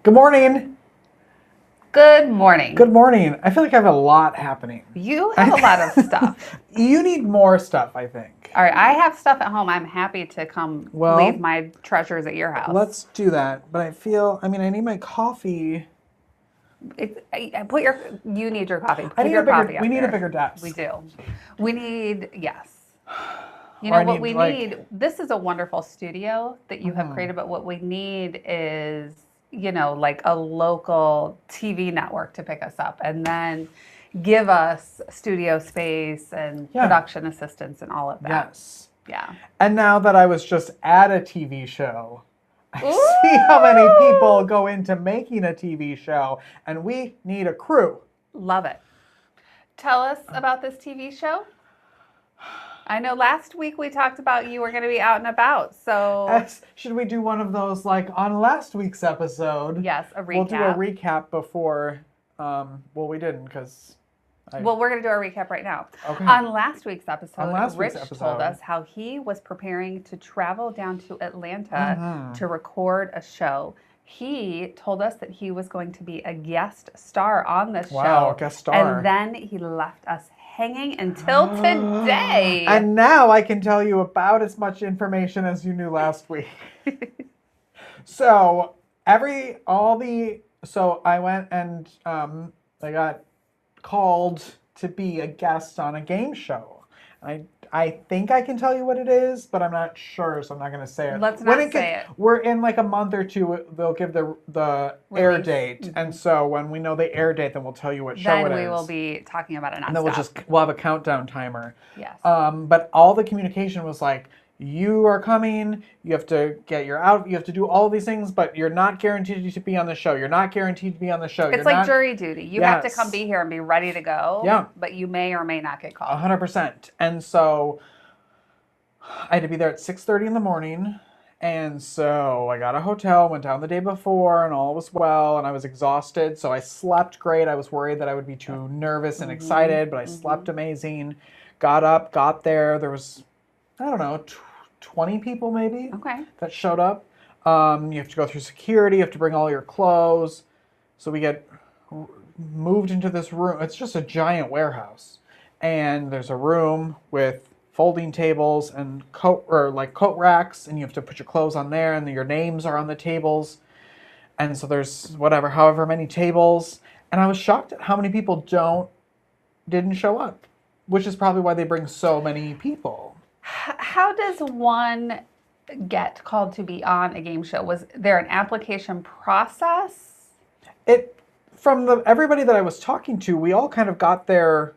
Good morning. Good morning. Good morning. I feel like I have a lot happening. You have a lot of stuff. You need more stuff, I think. All right, I have stuff at home. I'm happy to come Well, leave my treasures at your house. Let's do that. But I need my coffee. You need your coffee. I Keep need your a bigger, coffee up we need a there. bigger desk. We do. We need, yes. You Or know I what we like- need? This is a wonderful studio that you have created, but what we need is, like a local TV network to pick us up and then give us studio space and production assistance and all of that. Yes. Yeah. And now that I was just at a TV show, I see how many people go into making a TV show, and we need a crew. Love it. Tell us about this TV show. I know last week we talked about you were going to be out and about, so... Should we do one of those like on last week's episode? Yes, a recap. We'll do a recap before, we didn't because... Well, we're going to do our recap right now. Okay. On last week's episode, Rich told us how he was preparing to travel down to Atlanta to record a show. He told us that he was going to be a guest star on this show. Wow, guest star. And then he left us hanging until today. And now I can tell you about as much information as you knew last week. So I went and I got called to be a guest on a game show. I think I can tell you what it is, but I'm not sure, so I'm not going to say it. Let's not say it. We're in like a month or two, they'll give the air date. And so when we know the air date, then we'll tell you what show it is. Then we will be talking about it nonstop. And then we'll have a countdown timer. Yes. But all the communication was like, you are coming, you have to get your out, you have to do all these things, but you're not guaranteed to be on the show. You're not guguaranteed to be on the show. It's like jury duty. You have to come be here and be ready to go. Yeah. But you may or may not get called. 100%. And so I had to be there at 6:30 in the morning. And so I got a hotel, went down the day before, and all was well, and I was exhausted. So I slept great. I was worried that I would be too nervous and excited, but I slept amazing. Got up, got there. There was, I don't know, 20 people maybe that showed up. You have to go through security. You have to bring all your clothes. So we get moved into this room. It's just a giant warehouse. And there's a room with folding tables and coat racks. And you have to put your clothes on there. And your names are on the tables. And so there's however many tables. And I was shocked at how many people didn't show up. Which is probably why they bring so many people. How does one get called to be on a game show? Was there an application process? Everybody that I was talking to, we all kind of got there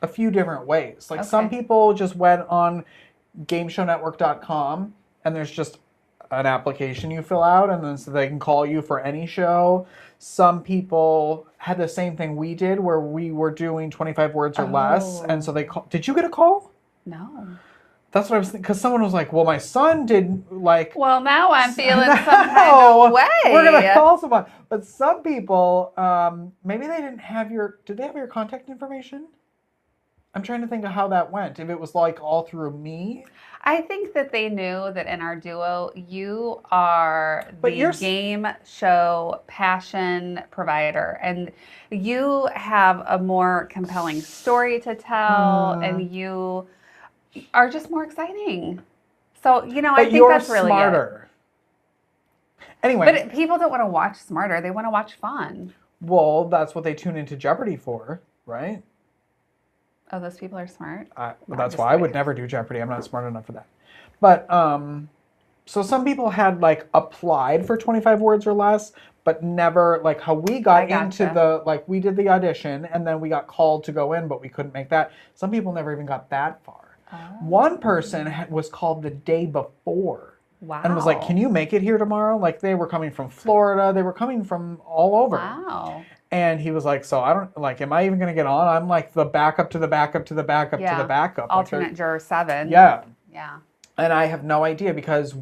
a few different ways. Like some people just went on gameshownetwork.com and there's just an application you fill out and then so they can call you for any show. Some people had the same thing we did where we were doing 25 words or less. And so did you get a call? No. That's what I was thinking. Because someone was like, well, my son did like... Well, now I'm feeling some kind of way. We're going to call someone. But some people, maybe they didn't have did they have your contact information? I'm trying to think of how that went. If it was like all through me. I think that they knew that in our duo, you are the game show passion provider. And you have a more compelling story to tell. And you are just more exciting. So, I think that's really smarter. Anyway. But people don't want to watch smarter. They want to watch fun. Well, that's what they tune into Jeopardy for, right? Oh, those people are smart? That's why I would never do Jeopardy. I'm not smart enough for that. But, so some people had like applied for 25 words or less, but never like how we got into we did the audition and then we got called to go in, but we couldn't make that. Some people never even got that far. One person was called the day before. Wow. And was like, can you make it here tomorrow? Like they were coming from Florida. They were coming from all over. Wow. And he was like, so I don't, like, am I even going to get on? I'm like the backup to the backup to the backup to the backup. Alternate juror 7. Yeah. Yeah. And I have no idea because,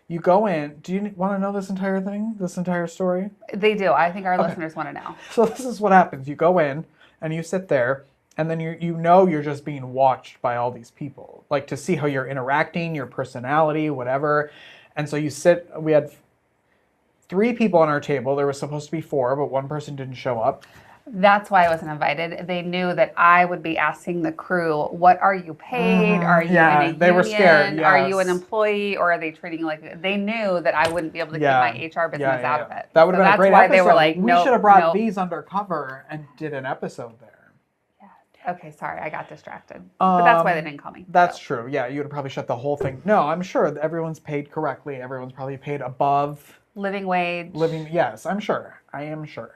you go in, do you want to know this entire thing? This entire story? They do. I think our listeners want to know. So this is what happens. You go in and you sit there and then you're just being watched by all these people. Like to see how you're interacting, your personality, whatever. And so you sit, we had 3 people on our table. There was supposed to be 4, but one person didn't show up. That's why I wasn't invited. They knew that I would be asking the crew, what are you paid? Are you in a union? They were scared. Yes. Are you an employee? Or are they treating you like, they knew that I wouldn't be able to keep my HR business out of it. That would have been a great episode. That's why they were like, we should have brought these undercover and did an episode there. Yeah. Okay, sorry, I got distracted. But that's why they didn't call me. That's true. Yeah, you would have probably shut the whole thing. No, I'm sure that everyone's paid correctly. Everyone's probably paid above living wage. Yes, I'm sure. I am sure.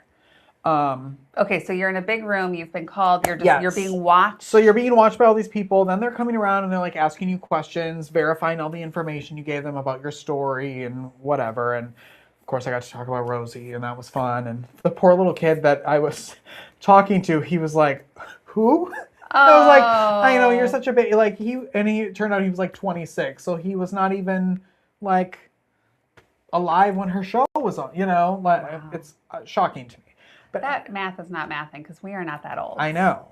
Okay, so you're in a big room, you've been called, you're being watched. So you're being watched by all these people, then they're coming around and they're like asking you questions, verifying all the information you gave them about your story and whatever. And of course I got to talk about Rosie, and that was fun. And the poor little kid that I was talking to, he was like, who? I was like, I know, you're such a baby. Like he turned out he was like 26, so he was not even like alive when her show was on, like it's shocking to me. But that math is not mathing because we are not that old. I know,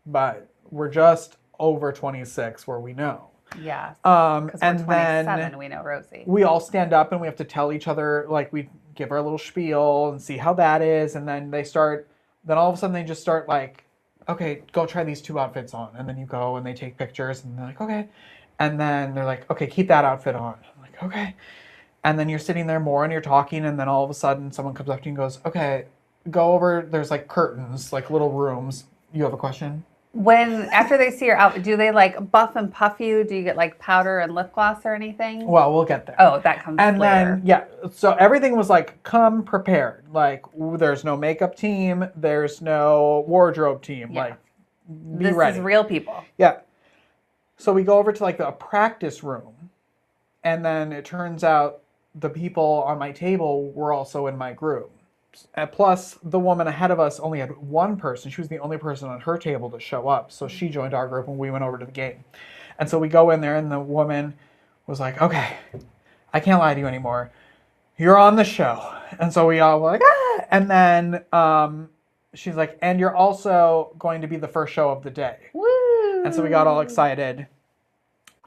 but we're just over 26 where we know. Yeah. Because we're 27, we know Rosie. We all stand up and we have to tell each other, like we give our little spiel and see how that is. And then then all of a sudden they just start like, okay, go try these 2 outfits on. And then you go and they take pictures and they're like, okay. And then they're like, okay, keep that outfit on. I'm like, okay. And then you're sitting there more and you're talking. And then all of a sudden someone comes up to you and goes, okay, go over, there's like curtains, like little rooms. You have a question? After they see your outfit, do they like buff and puff you? Do you get like powder and lip gloss or anything? Well, we'll get there. Oh, that comes later. And then, so everything was like, come prepared. Like, there's no makeup team, there's no wardrobe team. Yeah. Like, be ready. This is real people. Yeah. So we go over to like a practice room, and then it turns out the people on my table were also in my group. And plus, the woman ahead of us only had 1 person. She was the only person on her table to show up. So she joined our group and we went over to the game. And so we go in there and the woman was like, okay, I can't lie to you anymore. You're on the show. And so we all were like, ah! And then she's like, and you're also going to be the first show of the day. Woo! And so we got all excited.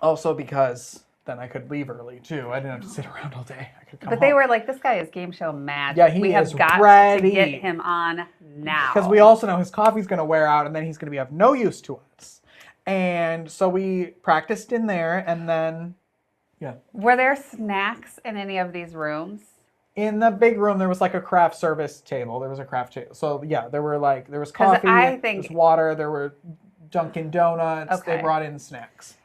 Also because then I could leave early too. I didn't have to sit around all day. I could come home. They were like, this guy is game show mad. Yeah, we have got to get him on now. Because we also know his coffee's going to wear out and then he's going to be of no use to us. And so we practiced in there and then, Were there snacks in any of these rooms? In the big room, there was like a craft service table. There was a craft table. So there was coffee, there was water, there were Dunkin' Donuts. Okay. They brought in snacks.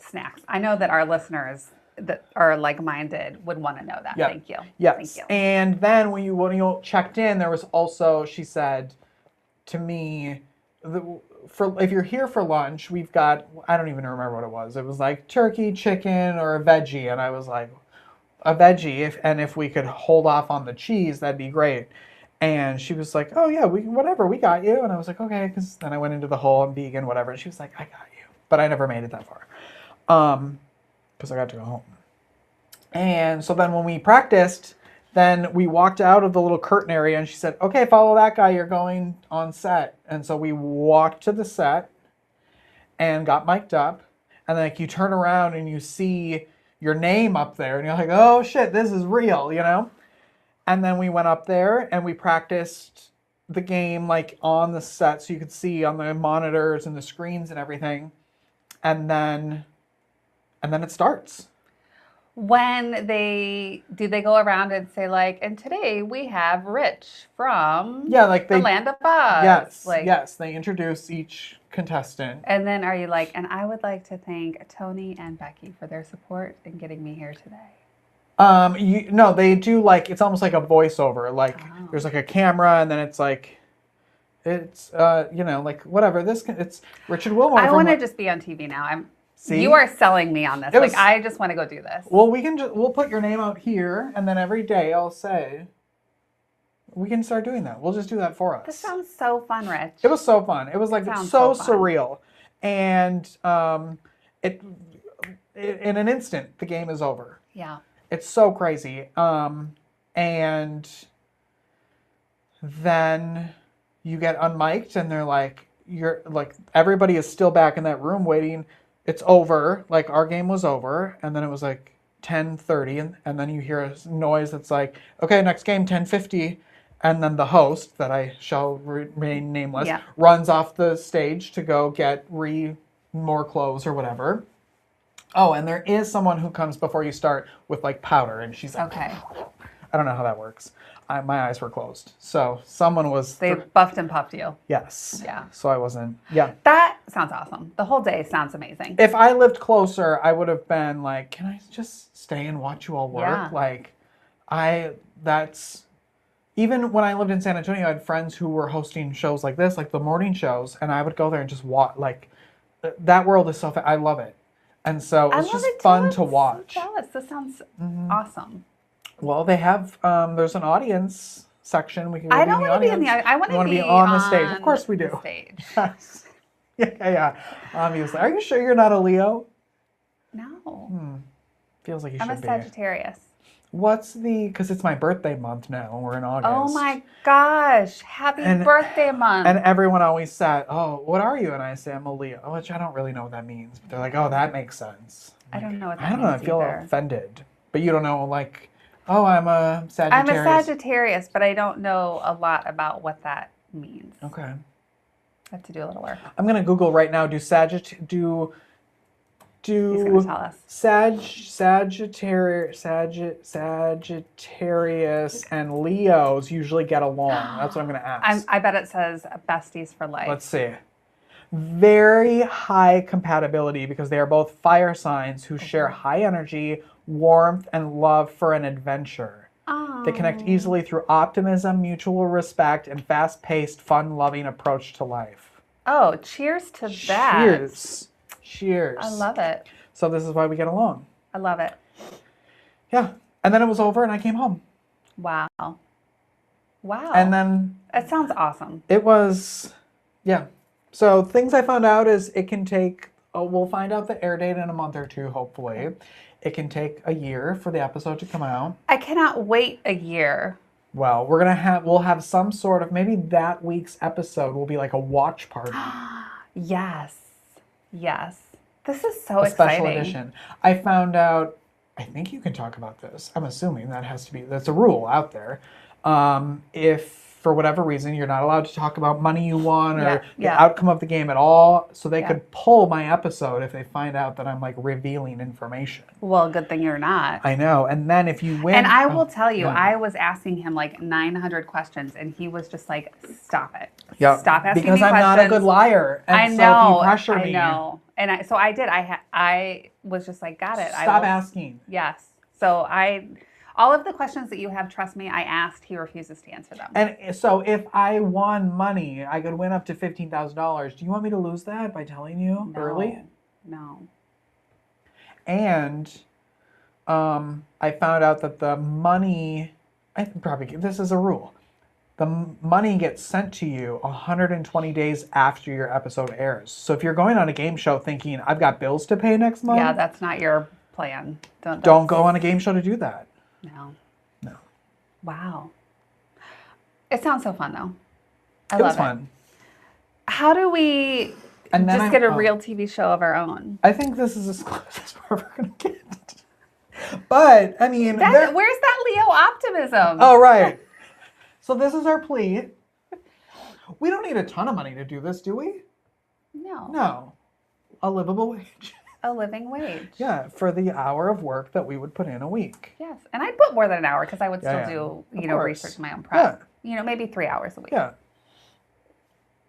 Snacks. I know that our listeners that are like-minded would want to know that. Yeah. Thank you. Yes. Thank you. And then when you checked in, there was also, she said to me, if you're here for lunch, we've got, I don't even remember what it was. It was like turkey, chicken, or a veggie. And I was like, a veggie, if we could hold off on the cheese, that'd be great. And she was like, oh yeah, whatever, we got you. And I was like, okay, because then I went into the whole I'm vegan, whatever. And she was like, I got you. But I never made it that far. Because I got to go home. And so then when we practiced, then we walked out of the little curtain area and she said, okay, follow that guy, you're going on set. And so we walked to the set and got mic'd up. And then you turn around and you see your name up there and you're like, oh shit, this is real, And then we went up there and we practiced the game like on the set so you could see on the monitors and the screens and everything. And then it starts. Do they go around and say like, and today we have Rich from the Land of Oz? Yes, they introduce each contestant. And then are you like, and I would like to thank Tony and Becky for their support in getting me here today. No, they do like, it's almost like a voiceover. Like there's like a camera and then it's like, it's, like whatever. It's Richard Wilmore. I want to just be on TV now. You are selling me on this. I just want to go do this. Well, we'll put your name out here and then every day I'll say, we can start doing that. We'll just do that for us. This sounds so fun, Rich. It was so fun. It was like so surreal. And in an instant, the game is over. Yeah. It's so crazy. And then you get unmiked and they're like, everybody is still back in that room waiting. It's over. Like our game was over. And then it was like 10:30, and then you hear a noise that's like, okay, next game 10:50, and then the host, that I shall remain nameless, runs off the stage to go get more clothes or whatever. Oh, and there is someone who comes before you start with like powder, and she's like, Okay. I don't know how that works. My eyes were closed. So someone was... They buffed and puffed you. Yes. Yeah. So I wasn't... Yeah. That sounds awesome. The whole day sounds amazing. If I lived closer, I would have been like, can I just stay and watch you all work? Yeah. Like, that's... Even when I lived in San Antonio, I had friends who were hosting shows like this, like the morning shows, and I would go there and just watch. Like, that world is so... I love it. And so it's just fun to watch. I'm so jealous. This sounds awesome. Well, they have, there's an audience section. We can go I don't want to be in the audience. I want to be on the stage. Of course we do. The stage. Yes. Yeah, obviously. Are you sure you're not a Leo? No. Feels like you I'm should a be. Sagittarius. Because it's my birthday month now. We're in August. Oh my gosh. Happy birthday month. And everyone always said, oh, what are you? And I say, I'm a Leo, which I don't really know what that means. But they're like, oh, that makes sense. I don't know what that means. I don't know. I feel offended. But you don't know, like... Oh, I'm a Sagittarius. I'm a Sagittarius, but I don't know a lot about what that means. Okay. I have to do a little work. I'm gonna Google right now. Do He's gonna tell us. Sagittarius and Leos usually get along? That's what I'm gonna ask. I bet it says besties for life. Let's see. Very high compatibility because they are both fire signs who share high energy, warmth, and love for an adventure. Oh. They connect easily through optimism, mutual respect, and fast-paced, fun-loving approach to life. Oh, cheers to that. Cheers. I love it. So this is why we get along. I love it. Yeah. And then it was over and I came home. Wow. And then... That sounds awesome. It was... Yeah. So things I found out is it can take... we'll find out the air date in a month or two, hopefully. It can take a year for the episode to come out. I cannot wait a year. Well, we'll have some sort of, maybe that week's episode will be like a watch party. Yes. This is so exciting. A exciting. special edition. I found out, I think you can talk about this. I'm assuming that's a rule out there. If for whatever reason you're not allowed to talk about money you won or the outcome of the game at all, so they could pull my episode if they find out that I'm like revealing information. Well, good thing you're not. I know. And then if you win, and I will tell you, I was asking him like 900 questions, and he was just like, "Stop it! Yeah, stop asking because me questions." I'm not a good liar. And I know. So if you pressure me, I know. And so I did. I was just like, "Got it." Stop asking. Yes. So all of the questions that you have, trust me, I asked. He refuses to answer them. And so if I won money, I could win up to $15,000. Do you want me to lose that by telling you early? No. And I found out that the money, this is a rule. The money gets sent to you 120 days after your episode airs. So if you're going on a game show thinking, I've got bills to pay next month. Yeah, that's not your plan. Don't go on a game show to do that. No. Wow. It sounds so fun, though. It was fun. How do we just get a real TV show of our own? I think this is as close as we're ever going to get. But, I mean... Where's that Leo optimism? Oh, right. So this is our plea. We don't need a ton of money to do this, do we? No. A livable wage. A living wage. Yeah, for the hour of work that we would put in a week. Yes, and I'd put more than an hour because I would still do, research my own prep. Yeah. Maybe 3 hours a week. Yeah.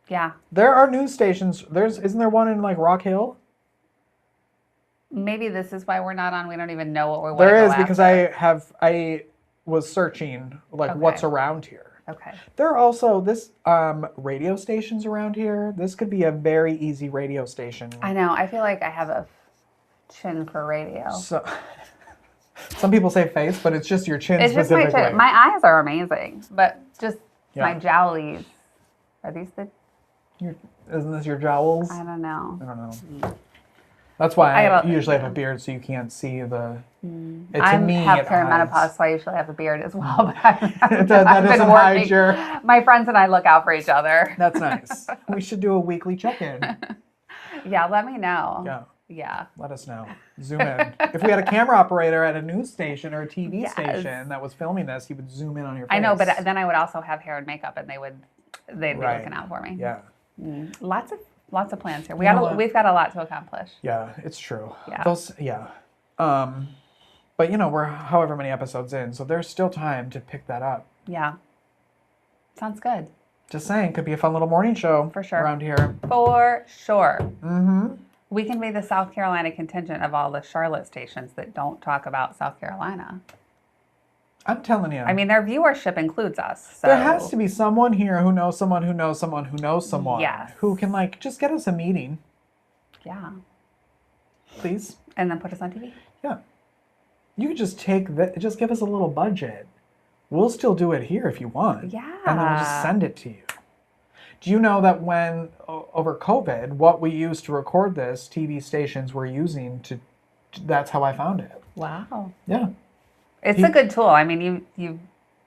Yeah. There are news stations. Isn't there one in like Rock Hill? Maybe this is why we're not on. We don't even know what we're. There is because I was searching what's around here. Okay. There are also radio stations around here. This could be a very easy radio station. I know. I feel like I have a chin for radio. So, some people say face, but it's just your chin specifically. Just my chin. My eyes are amazing, but just my jowlies. Are these Isn't this your jowls? I don't know. That's why I usually have a beard, so you can't see the... I have perimenopause, so I usually have a beard as well. But that doesn't hide your... My friends and I look out for each other. That's nice. We should do a weekly check-in. Yeah, let me know. Yeah. Yeah. Let us know. Zoom in. If we had a camera operator at a news station or a TV Yes. station that was filming this, he would zoom in on your face. I know, but then I would also have hair and makeup, and they'd be Right. looking out for me. Yeah. Lots of plans here. We've got a lot to accomplish. Yeah, it's true. Yeah. But we're however many episodes in, so there's still time to pick that up. Yeah. Sounds good. Just saying, could be a fun little morning show For sure. around here. For sure. Mm-hmm. We can be the South Carolina contingent of all the Charlotte stations that don't talk about South Carolina. I'm telling you. I mean, their viewership includes us. So. There has to be someone here who knows someone who knows someone who knows someone. Yes. Who can just get us a meeting. Yeah. Please. And then put us on TV. Yeah. You could just just give us a little budget. We'll still do it here if you want. Yeah. And then we'll just send it to you. Do you know that when, over COVID, what we used to record this, TV stations were using that's how I found it. Wow. Yeah. It's a good tool. I mean,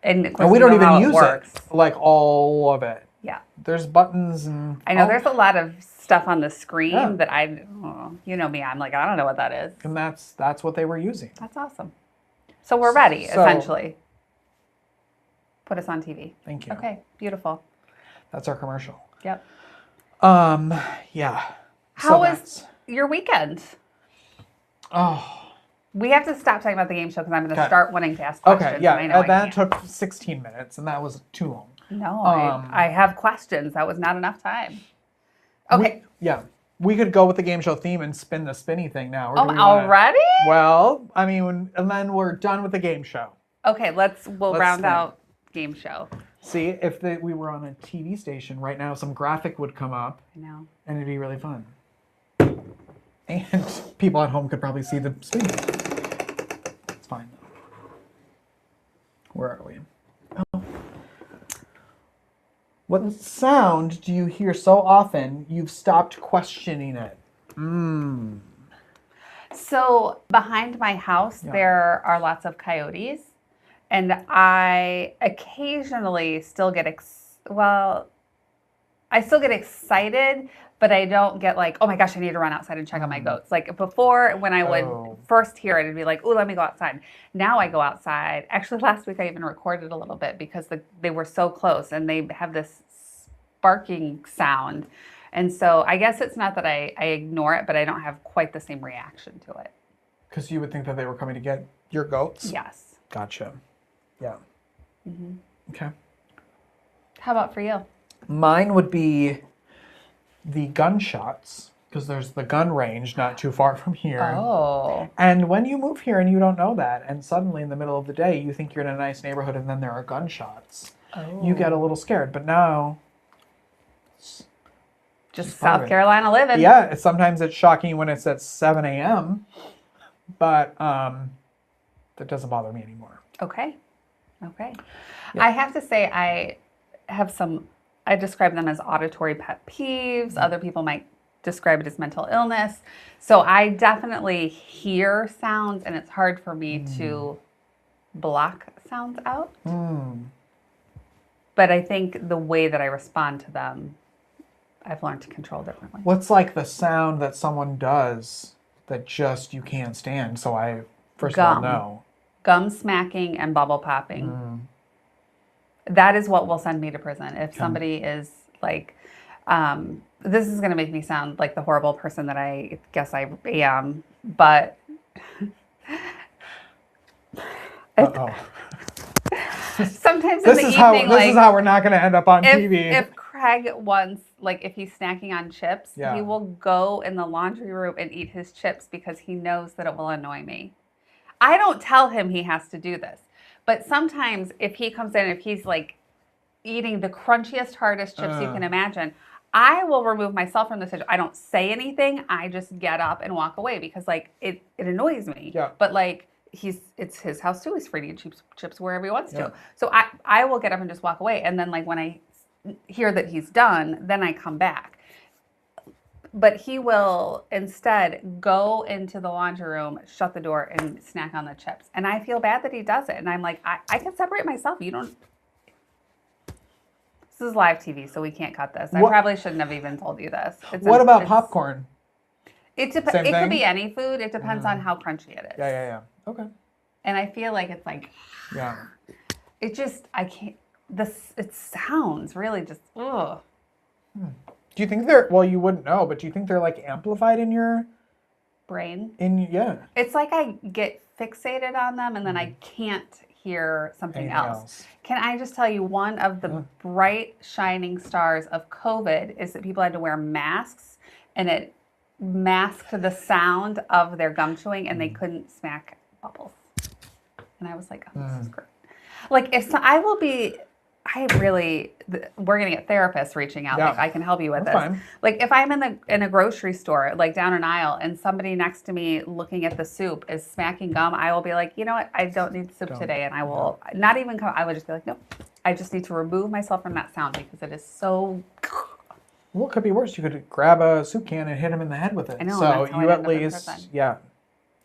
and of course and we don't even use works. it, all of it. Yeah. There's buttons and... I know there's a lot of stuff on the screen that you know me, I'm like, I don't know what that is. And that's what they were using. That's awesome. So we're ready, essentially. Put us on TV. Thank you. Okay, beautiful. That's our commercial. Yep. Yeah. How was your weekend? Oh. We have to stop talking about the game show because I'm going to start wanting to ask questions. Okay, yeah. And I know that took 16 minutes, and that was too long. No, I have questions. That was not enough time. Okay. We could go with the game show theme and spin the spinny thing now. Already? Well, I mean, and then we're done with the game show. Okay, we'll round out game show. See, if we were on a TV station right now, some graphic would come up. I know. And it'd be really fun. And people at home could probably see the spin. It's fine. Where are we? Oh. What sound do you hear so often you've stopped questioning it? So behind my house, there are lots of coyotes. And I occasionally still get, I still get excited, but I don't get like, oh my gosh, I need to run outside and check on my goats. Like before, when I would first hear it, it'd be like, oh, let me go outside. Now I go outside. Actually, last week I even recorded a little bit because they were so close and they have this barking sound. And so I guess it's not that I ignore it, but I don't have quite the same reaction to it. Because you would think that they were coming to get your goats? Yes. Gotcha. Yeah. Mm-hmm. Okay. How about for you? Mine would be the gunshots, because there's the gun range not too far from here. Oh. And when you move here and you don't know that, and suddenly in the middle of the day you think you're in a nice neighborhood and then there are gunshots, you get a little scared. But now... Just South Carolina living. Yeah, sometimes it's shocking when it's at 7 a.m., but that doesn't bother me anymore. Okay. Yeah. I have to say I describe them as auditory pet peeves. Other people might describe it as mental illness. So I definitely hear sounds, and it's hard for me to block sounds out. But I think the way that I respond to them, I've learned to control differently. What's like the sound that someone does that just you can't stand? So I first of all know. Gum smacking and bubble popping. That is what will send me to prison. If somebody is like, this is going to make me sound like the horrible person that I guess I am, but sometimes in the evening, this is how we're not going to end up on TV. If Craig wants, like if he's snacking on chips, he will go in the laundry room and eat his chips because he knows that it will annoy me. I don't tell him he has to do this. But sometimes if he comes in, if he's like eating the crunchiest, hardest chips you can imagine, I will remove myself from the situation. I don't say anything. I just get up and walk away because like it annoys me. Yeah. But like it's his house too. He's free to eat chips wherever he wants to. So I will get up and just walk away. And then like when I hear that he's done, then I come back. But he will instead go into the laundry room, shut the door, and snack on the chips. And I feel bad that he does it. And I'm like, I can separate myself. You don't. This is live TV, so we can't cut this. I probably shouldn't have even told you this. What about popcorn? It Same could thing? be any food. It depends on how crunchy it is. Yeah. Okay. And I feel like it's like, Yeah. it just, I can't, it sounds really just, ugh. Do you think they're, well, you wouldn't know, but do you think they're like amplified in your Brain? yeah. It's like I get fixated on them and then I can't hear something Anything else. else. Can I just tell you, one of the bright shining stars of COVID is that people had to wear masks, and it masked the sound of their gum chewing, and they couldn't smack bubbles. And I was like, oh, this is great. Like, we're gonna get therapists reaching out. Yeah. Like, I can help you with That's this. fine. Like, if I'm in a grocery store, like down an aisle, and somebody next to me looking at the soup is smacking gum, I will be like, you know what? I don't need soup today, and I will not even come. I would just be like, nope. I just need to remove myself from that sound because it is so. Well, it could be worse. You could grab a soup can and hit him in the head with it. I know. So That's how you I'd at end up in least, prison. yeah.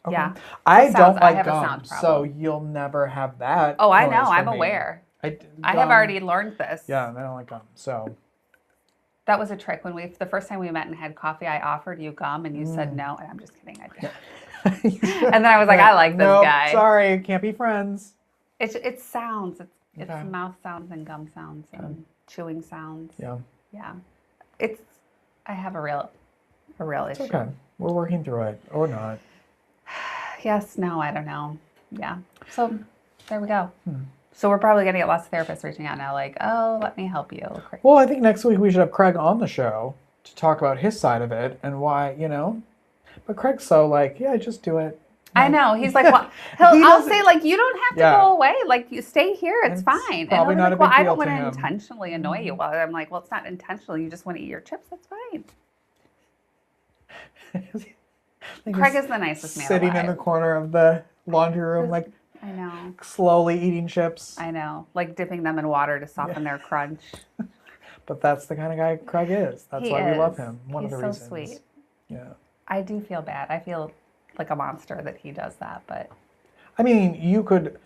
Okay. Yeah. I don't I like have a gum, sound so problem. you'll never have that. Oh, I know. noise from I'm me. aware. I have Gum- already learned this. Yeah, I don't like gum. So That was a trick. The first time we met and had coffee, I offered you gum and you said no, and I'm just kidding. I did. And then I was like, I like this guy. Sorry, can't be friends. It's sounds. It's Okay. mouth sounds and gum sounds and chewing sounds. Yeah. Yeah. I have a real issue. Okay. We're working through it. Or not. Yes, no, I don't know. Yeah. So there we go. So we're probably going to get lots of therapists reaching out now like, oh, let me help you. Well, I think next week we should have Craig on the show to talk about his side of it and why, But Craig's so like, yeah, just do it. I know. He's like, well, I'll say like, you don't have to Yeah. go away. Like, you stay here. It's fine. And probably he'll be not like, a big I deal don't want to to him. intentionally annoy you. Well, I'm like, well, it's not intentional. You just want to eat your chips. That's fine. Craig is the nicest man Sitting alive. in the corner of the laundry room, like I know. slowly eating chips. I know. Like dipping them in water to soften their crunch. But that's the kind of guy Craig is. That's why we love him. One He's of the so reasons. sweet. Yeah. I do feel bad. I feel like a monster that he does that, but I mean, you could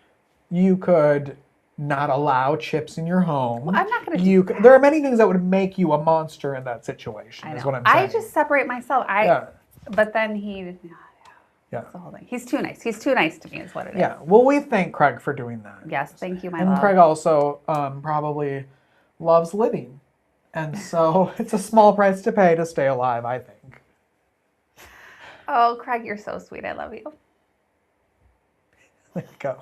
not allow chips in your home. well, I'm not going to do that. There are many things that would make you a monster in that situation. I know. Is what I'm saying. I just separate myself. But then Yeah. That's the whole thing. He's too nice. He's too nice to me is what it is. Yeah. Well, we thank Craig for doing that. Yes, thank you, my And love. Craig also probably loves living. And so it's a small price to pay to stay alive, I think. Oh, Craig, you're so sweet. I love you. There you go.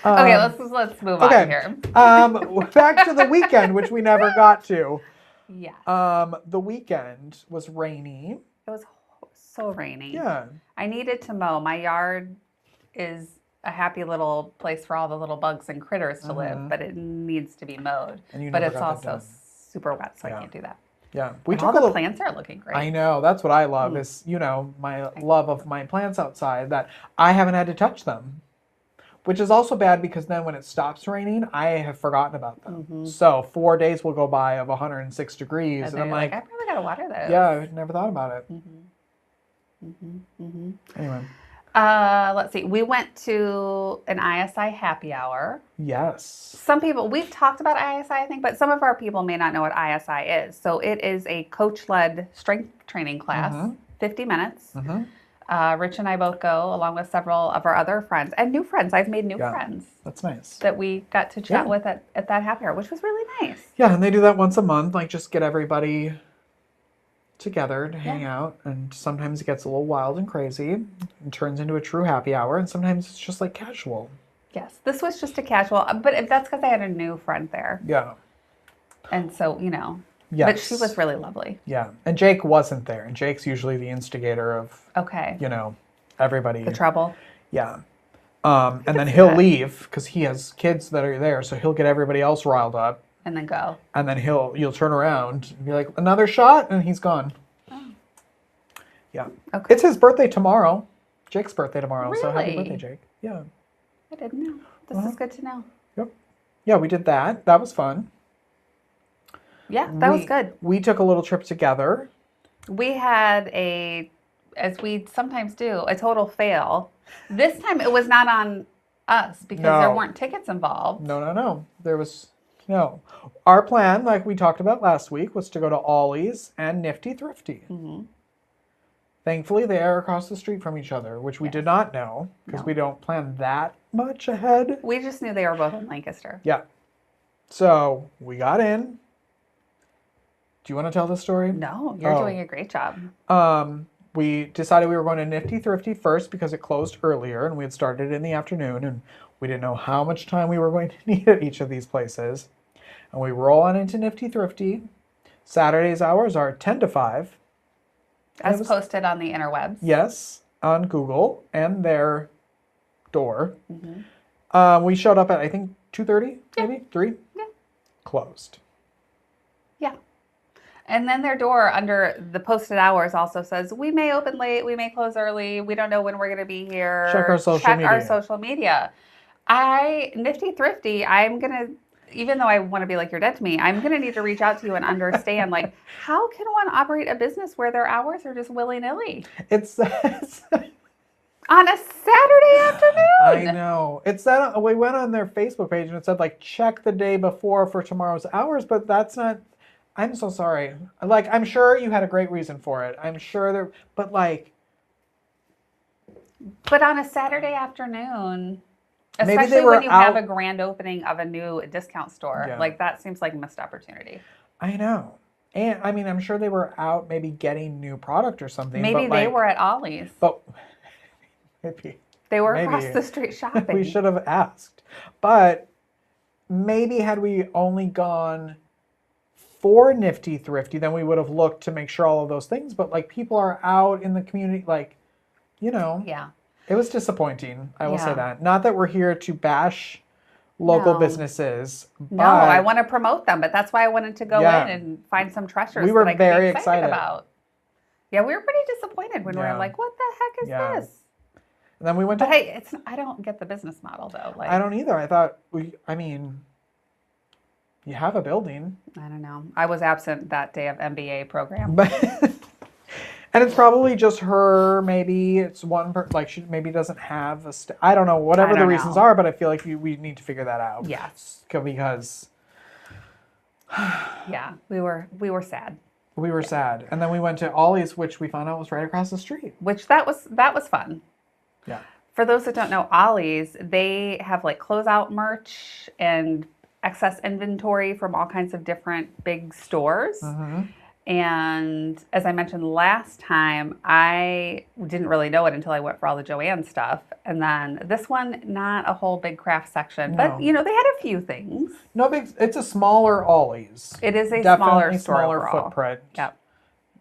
Okay, let's move on here. Back to the weekend, which we never got to. Yes. The weekend was rainy. It was so rainy. Yeah. I needed to mow. My yard is a happy little place for all the little bugs and critters to live, but it needs to be mowed. And But never it's got that also done. super wet, so I can't do that. Yeah. But all the plants are looking great. I know. That's what I love is, my love of my plants outside, that I haven't had to touch them. Which is also bad because then when it stops raining, I have forgotten about them. So 4 days will go by of 106 degrees. And I'm like, I probably got to water those. yeah, I never thought about it. Anyway. Let's see. We went to an ISI happy hour. Yes. Some people, we've talked about ISI, I think, but some of our people may not know what ISI is. So it is a coach-led strength training class, 50 minutes. Rich and I both go, along with several of our other friends and new friends. I've made new friends. That's nice. That we got to chat with at that happy hour, which was really nice. Yeah, and they do that once a month, like just get everybody together to hang out. And sometimes it gets a little wild and crazy and turns into a true happy hour. And sometimes it's just like casual. Yes, this was just a casual, but that's because I had a new friend there. Yeah. And so, Yes. but she was really lovely. Yeah. And Jake wasn't there. And Jake's usually the instigator of, everybody. The trouble. Yeah. And then he'll leave because he has kids that are there. So he'll get everybody else riled up. And then go. And then you'll turn around and be like, another shot? And he's gone. Oh. Yeah. Okay. It's his birthday tomorrow. Jake's birthday tomorrow. So happy Really? birthday, Jake. Yeah. I didn't know. This is good to know. Yep. Yeah, we did that. That was fun. Yeah, that was good. We took a little trip together. We had as we sometimes do, a total fail. This time it was not on us because there weren't tickets involved. No. There was no. Our plan, like we talked about last week, was to go to Ollie's and Nifty Thrifty. Thankfully, they are across the street from each other, which we did not know because we don't plan that much ahead. We just knew they were both in Lancaster. Yeah. So we got in. Do you want to tell the story? No, you're doing a great job. We decided we were going to Nifty Thrifty first because it closed earlier and we had started in the afternoon and we didn't know how much time we were going to need at each of these places. And we roll on into Nifty Thrifty. Saturday's hours are 10 to 5. As posted on the interwebs. Yes, on Google and their door. We showed up at, I think, 2:30, maybe 3? Yeah. Closed. Yeah. And then their door under the posted hours also says, we may open late, we may close early, we don't know when we're going to be here. Check our social media. Nifty Thrifty, I'm going to, even though I want to be like, you're dead to me, I'm going to need to reach out to you and understand, like, how can one operate a business where their hours are just willy-nilly? It says... On a Saturday afternoon. I know. It said, we went on their Facebook page and it said, like, check the day before for tomorrow's hours, but that's not... I'm so sorry. Like, I'm sure you had a great reason for it. I'm sure there... But, like... But on a Saturday afternoon... Maybe Especially when you have a grand opening of a new discount store. Like, that seems like a missed opportunity. I know. And, I mean, I'm sure they were out maybe getting new product or something. Maybe they were at Ollie's. But maybe. They were across the street shopping. We should have asked. But maybe had we only gone for Nifty Thrifty, then we would have looked to make sure all of those things. But, like, people are out in the community, like, you know. Yeah. It was disappointing, I will say that. Not that we're here to bash local businesses. But no, I want to promote them, but that's why I wanted to go in and find some treasures we were that I very could be excited excited about. Yeah, we were pretty disappointed when we were like, what the heck is this? And then we went to... But hey, I don't get the business model, though. Like, I don't either. I thought, I mean, you have a building. I don't know. I was absent that day of MBA program. But... And it's probably just her, maybe it's one, like she maybe doesn't have a, I don't know, whatever the reasons are, but I feel like we need to figure that out. Yes. Because. Yeah, we were sad. We were sad. And then we went to Ollie's, which we found out was right across the street. Which that was fun. Yeah. For those that don't know, Ollie's, they have like closeout merch and excess inventory from all kinds of different big stores. Mm-hmm. And as I mentioned last time, I didn't really know it until I went for all the Joanne stuff. And then this one, not a whole big craft section, but you know, they had a few things. No big, it's a smaller Ollie's. It is a Definitely smaller footprint. Yep.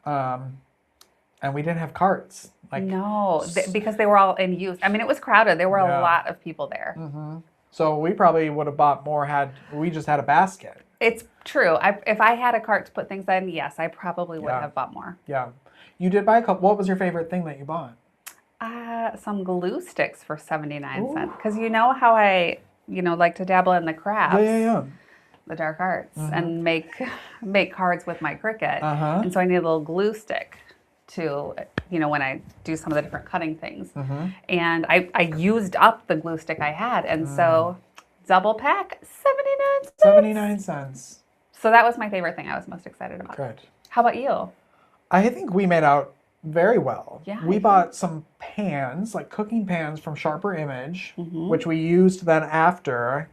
And we didn't have carts. Like, no, because they were all in use. I mean, it was crowded. There were a lot of people there. Mm-hmm. So we probably would have bought more we just had a basket. It's true. If I had a cart to put things in, yes, I probably would have bought more. Yeah. You did buy a couple. What was your favorite thing that you bought? Some glue sticks for 79 cents. Because you know how I, like to dabble in the crafts. Yeah. The dark arts and make cards with my Cricut. Uh-huh. And so I need a little glue stick to, when I do some of the different cutting things. Mm-hmm. And I used up the glue stick I had. And so double pack, 79 cents. 79 cents. So that was my favorite thing I was most excited about. Good. How about you? I think we made out very well. Yeah. We bought some pans, like cooking pans from Sharper Image, which we used then after.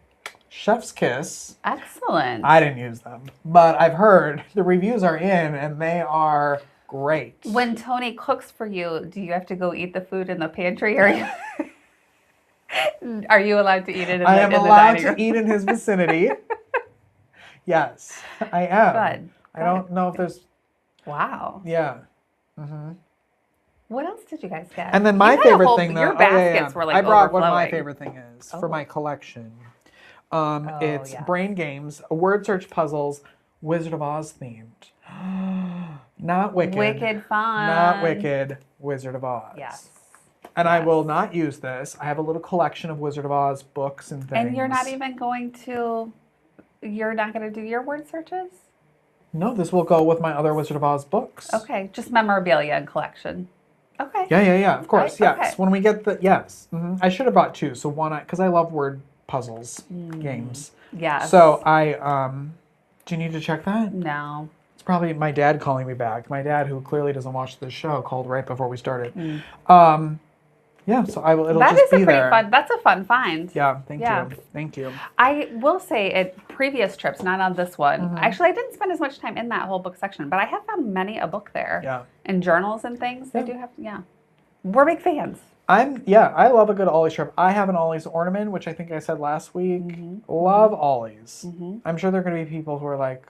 Chef's kiss. Excellent. I didn't use them, but I've heard the reviews are in and they are great. When Tony cooks for you, do you have to go eat the food in the pantry, or are you allowed to eat it in the dining room? I am allowed to eat in his vicinity. Yes, I am. Good. I don't know if there's... Wow. Yeah. Mm-hmm. What else did you guys get? And then my favorite thing, though... Your baskets were like I brought overflowing. what my favorite thing is for my collection. It's Brain Games, Word Search Puzzles, Wizard of Oz themed. Not Wicked. Wicked fun. Not Wicked, Wizard of Oz. Yes. And I will not use this. I have a little collection of Wizard of Oz books and things. And you're not going to do your word searches? No, this will go with my other Wizard of Oz books. Okay, just memorabilia and collection. Okay. Yeah, of course, right? yes. Okay. When we get I should have bought two. So one, because I love word puzzles games. Yes. So do you need to check that? No. It's probably my dad calling me back. My dad, who clearly doesn't watch this show, called right before we started. Yeah, so I will. It'll That just is a be pretty there. fun. That's a fun find. Yeah, thank you. Thank you. I will say at previous trips, not on this one. Actually, I didn't spend as much time in that whole book section, but I have found many a book there. Yeah. And journals and things. They do have. Yeah. We're big fans. I love a good Ollie's trip. I have an Ollie's ornament, which I think I said last week. Love Ollie's. I'm sure there are going to be people who are like,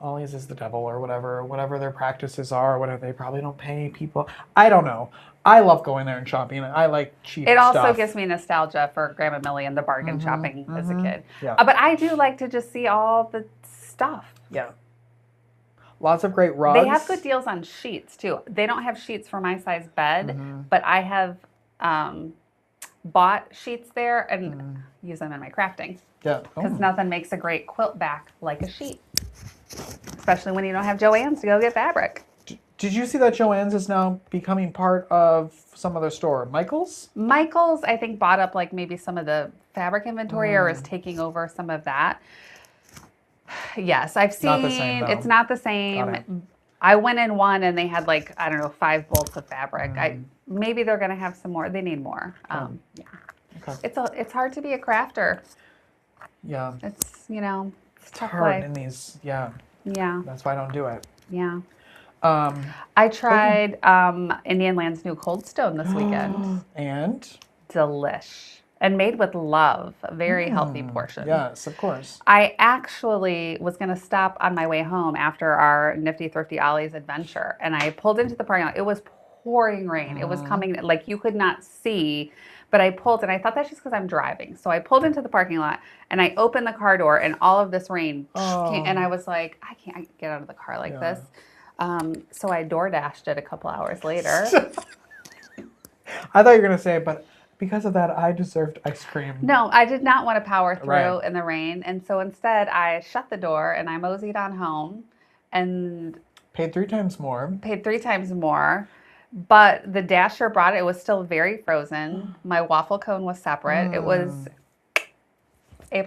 Ollie's is the devil or whatever their practices are, or whatever. They probably don't pay people. I don't know. I love going there and shopping. I like cheap stuff. It also gives me nostalgia for Grandma Millie and the bargain shopping as a kid. Yeah. But I do like to just see all the stuff. Yeah. Lots of great rugs. They have good deals on sheets too. They don't have sheets for my size bed, but I have bought sheets there and use them in my crafting. Yeah. Because nothing makes a great quilt back like a sheet. Especially when you don't have Joann's to go get fabric. Did you see that Joann's is now becoming part of some other store? Michael's? Michael's, I think, bought up like maybe some of the fabric inventory or is taking over some of that. Yes, I've seen. Not the same, though. It's not the same. I went in one and they had like, I don't know, 5 bolts of fabric. Maybe they're going to have some more. They need more. Yeah. Okay. It's hard to be a crafter. Yeah. It's, it's tough hard life. in these. Yeah. Yeah. That's why I don't do it. Yeah. I tried Indian Land's new Cold Stone this weekend. And? Delish. And made with love. A very healthy portion. Yes, of course. I actually was going to stop on my way home after our Nifty Thrifty Ollie's adventure. And I pulled into the parking lot. It was pouring rain. It was coming, like you could not see. But I pulled, and I thought that's just because I'm driving. So I pulled into the parking lot, and I opened the car door, and all of this rain came. And I was like, I can't get out of the car like this. So I DoorDashed it a couple hours later. I thought you were going to say, but because of that, I deserved ice cream. No, I did not want to power through in the rain. And so instead, I shut the door, and I moseyed on home and paid 3 times more. Paid 3 times more. But the Dasher brought it. It was still very frozen. My waffle cone was separate. It was A+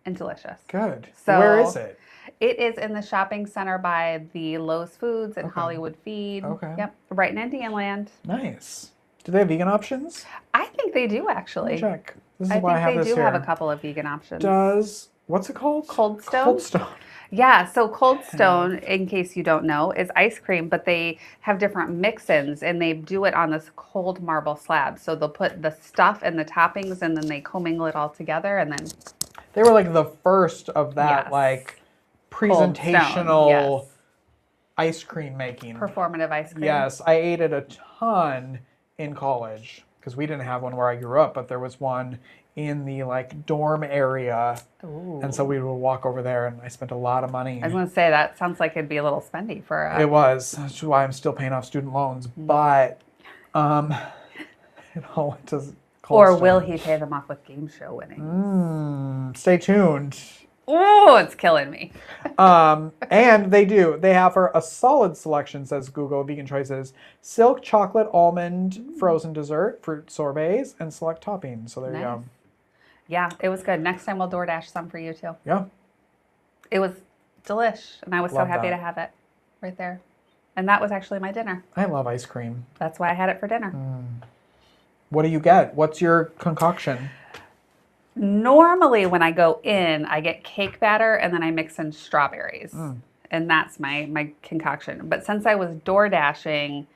and delicious. Good. So where is it? It is in the shopping center by the Lowe's Foods and Hollywood Feed. Okay. Yep. Right in Indian Land. Nice. Do they have vegan options? I think they do, actually. Check. This is why I have this here. They do have a couple of vegan options. What's it called? Cold Stone. Cold Stone. Yeah, so Cold Stone, in case you don't know, is ice cream, but they have different mix-ins, and they do it on this cold marble slab. So they'll put the stuff and the toppings, and then they commingle it all together, and then... They were like the first of that, like, presentational ice cream making. Performative ice cream. Yes, I ate it a ton in college, because we didn't have one where I grew up, but there was one in the like dorm area. Ooh. And so we would walk over there, and I spent a lot of money. I was going to say, that sounds like it'd be a little spendy for It was. That's why I'm still paying off student loans. But it all went to Cold Stone. Will he pay them off with game show winnings? Stay tuned. Oh, it's killing me. And they do. They offer a solid selection, says Google, vegan choices. Silk chocolate almond frozen dessert, fruit sorbets, and select toppings. So there you go. Yeah, it was good. Next time we'll DoorDash some for you too. Yeah. It was delish, and I was so happy to have it right there. And that was actually my dinner. I love ice cream. That's why I had it for dinner. What do you get? What's your concoction? Normally when I go in, I get cake batter and then I mix in strawberries. And that's my concoction. But since I was DoorDashing,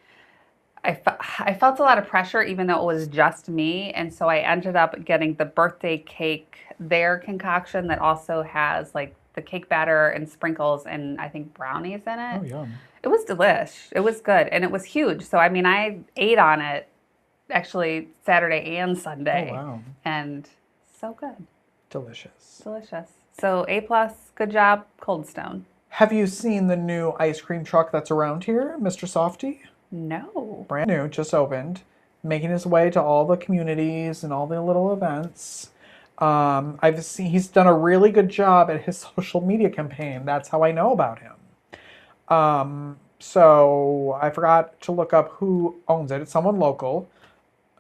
I felt a lot of pressure even though it was just me. And so I ended up getting the birthday cake, their concoction that also has like the cake batter and sprinkles and I think brownies in it. Oh, yum. It was delish. It was good. And it was huge. So, I mean, I ate on it actually Saturday and Sunday. Oh, wow. And so good. Delicious. Delicious. So A+, good job, Cold Stone. Have you seen the new ice cream truck that's around here, Mr. Softy? No. Brand new, just opened, making his way to all the communities and all the little events. I've seen he's done a really good job at his social media campaign. That's how I know about him. So I forgot to look up who owns it. It's someone local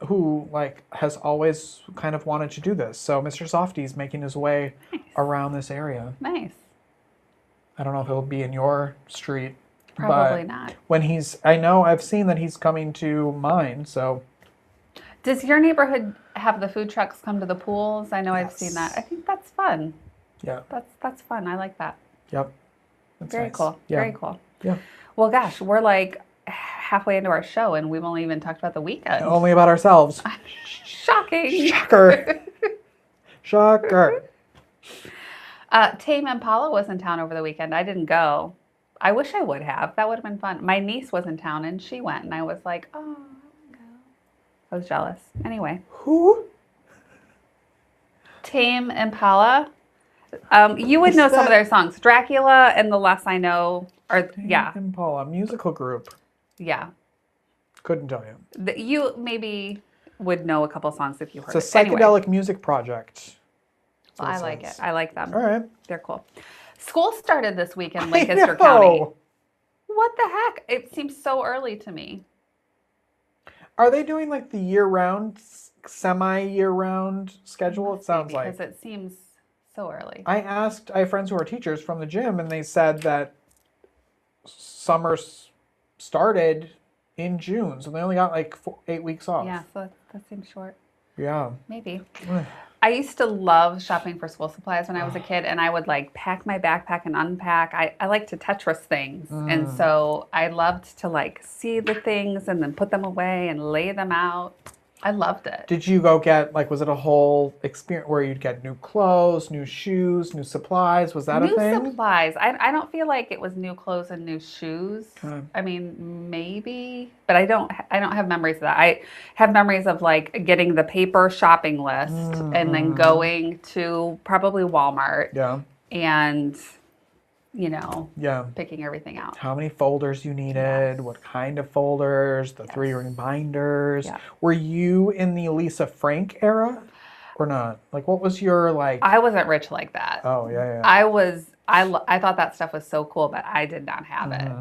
who like has always kind of wanted to do this. So Mr. Softy's making his way around this area. Nice. I don't know if it'll be in your street. Probably but not. I've seen that he's coming to mine, so. Does your neighborhood have the food trucks come to the pools? I know I've seen that. I Yes. think that's fun. Yeah. That's fun. I like that. Yep. That's Very nice. cool. Yeah. Very cool. Yeah. Well, gosh, we're like halfway into our show and we've only even talked about the weekend. Only about ourselves. Shocking. Shocker. Shocker. Tame Impala was in town over the weekend. I didn't go. I wish I would have. That would have been fun. My niece was in town and she went, and I was like, oh, I want to go. I was jealous. Anyway. Who? Tame Impala. You would Is know some of that- their songs. Dracula and The Less I Know. Or Tame yeah, Impala musical group. yeah. Couldn't tell you. You maybe would know a couple songs if you heard It's a it. Anyway. psychedelic music project. Well, I like it. I like them. All right. They're cool. School started this week in Lancaster County. What the heck? It seems so early to me. Are they doing like the year-round, semi-year-round schedule? It sounds like. Because it seems so early. I have friends who are teachers from the gym, and they said that summer started in June, so they only got like 8 weeks off. Yeah, so that seems short. Yeah. Maybe. I used to love shopping for school supplies when I was a kid, and I would like pack my backpack and unpack. I like to Tetris things, and so I loved to like see the things and then put them away and lay them out. I loved it. Did you go get, like, was it a whole experience where you'd get new clothes, new shoes, new supplies? Was that a thing? New supplies. I don't feel like it was new clothes and new shoes. Okay. I mean, maybe, but I don't have memories of that. I have memories of like getting the paper shopping list and then going to probably Walmart Yeah. and, Yeah. picking everything out. How many folders you needed, what kind of folders, the 3-ring binders. Yeah. Were you in the Lisa Frank era or not? Like, what was your, like... I wasn't rich like that. Oh, yeah. I thought that stuff was so cool, but I did not have it.